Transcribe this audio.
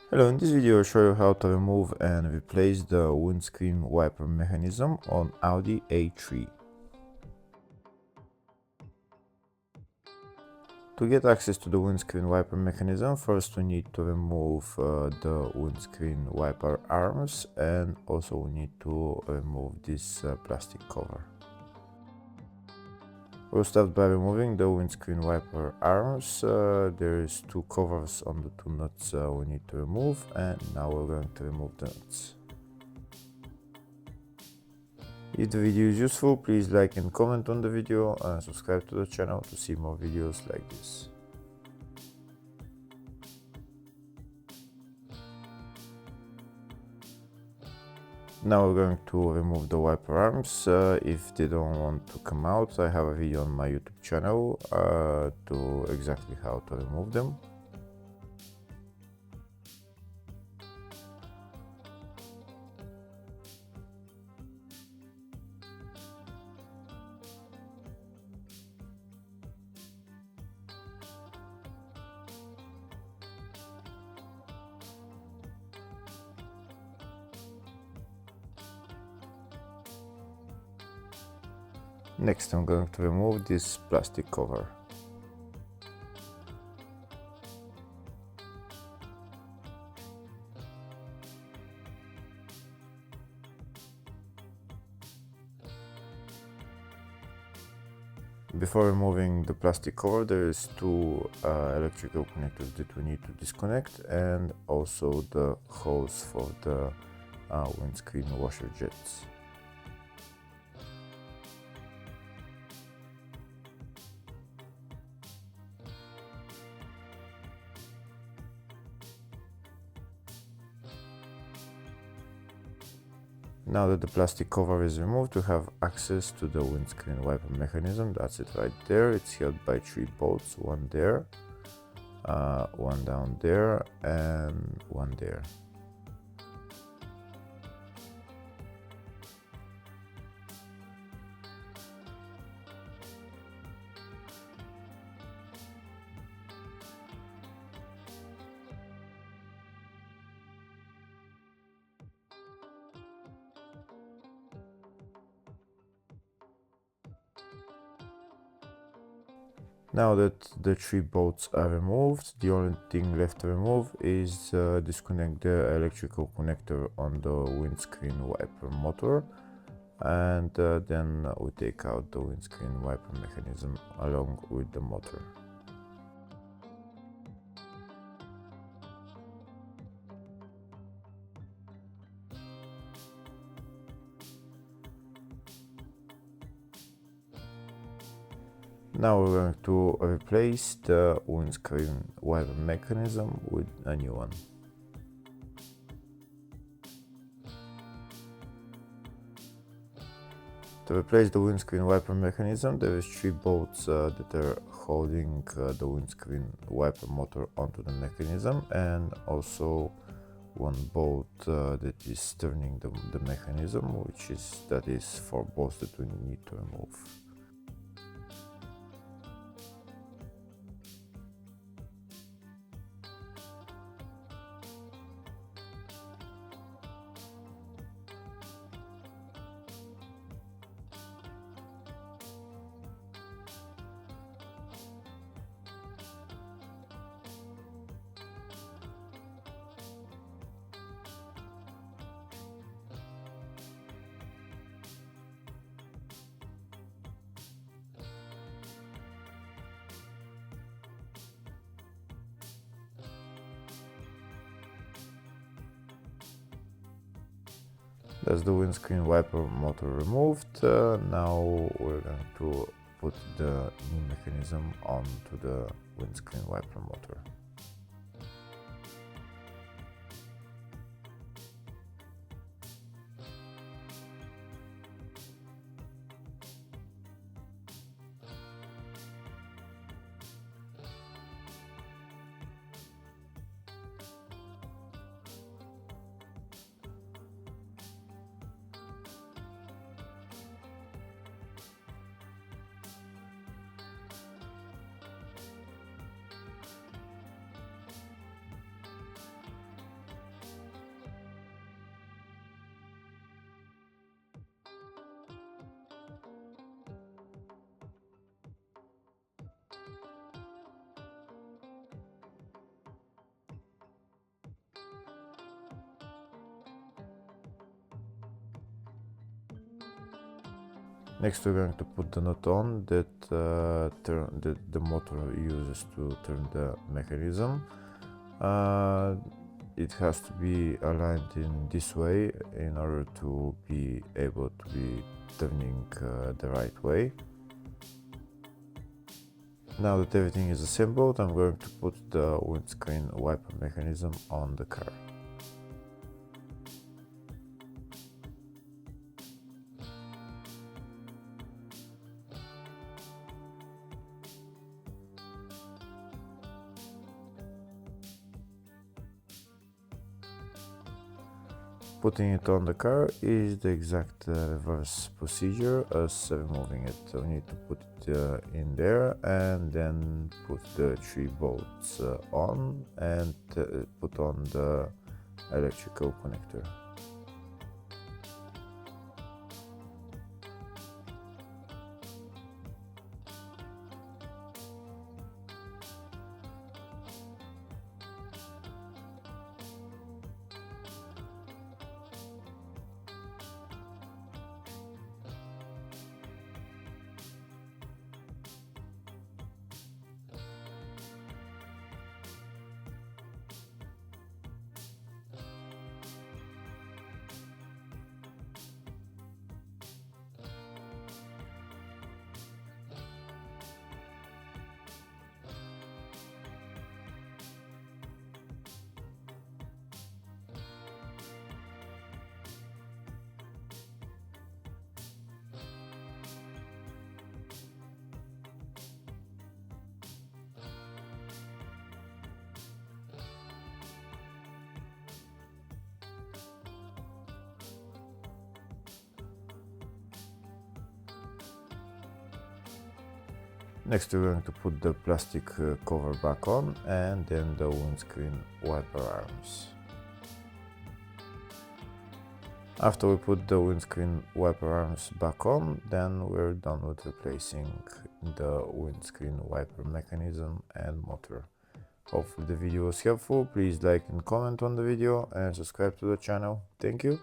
Hello, in this video I'll show you how to remove and replace the windscreen wiper mechanism on Audi A3. To get access to the windscreen wiper mechanism, first we need to remove the windscreen wiper arms, and also we need to remove this plastic cover. We'll start by removing the windscreen wiper arms. There is two covers on the two nuts we need to remove, and now we're going to remove the nuts. If the video is useful, please like and comment on the video and subscribe to the channel to see more videos like this. Now we're going to remove the wiper arms. If they don't want to come out, I have a video on my YouTube channel to exactly how to remove them. Next, I'm going to remove this plastic cover. Before removing the plastic cover, there is two electrical connectors that we need to disconnect, and also the hose for the windscreen washer jets. Now that the plastic cover is removed, we have access to the windscreen wiper mechanism. That's it right there. It's held by three bolts, one there, one down there, and one there. Now that the three bolts are removed, the only thing left to remove is disconnect the electrical connector on the windscreen wiper motor, and then we take out the windscreen wiper mechanism along with the motor. Now we're going to replace the windscreen wiper mechanism with a new one. To replace the windscreen wiper mechanism, there is three bolts that are holding the windscreen wiper motor onto the mechanism, and also one bolt that is turning the mechanism, that is four bolts that we need to remove. That's the windscreen wiper motor removed. Now we're going to put the new mechanism onto the windscreen wiper motor. Next we're going to put the nut on that the motor uses to turn the mechanism. It has to be aligned in this way in order to be able to be turning the right way. Now that everything is assembled, I'm going to put the windscreen wiper mechanism on the car. Putting it on the car is the exact reverse procedure as removing it. So we need to put it in there and then put the 3 bolts on and put on the electrical connector. Next we're going to put the plastic cover back on and then the windscreen wiper arms. After we put the windscreen wiper arms back on, then we're done with replacing the windscreen wiper mechanism and motor. Hopefully the video was helpful. Please like and comment on the video and subscribe to the channel. Thank you.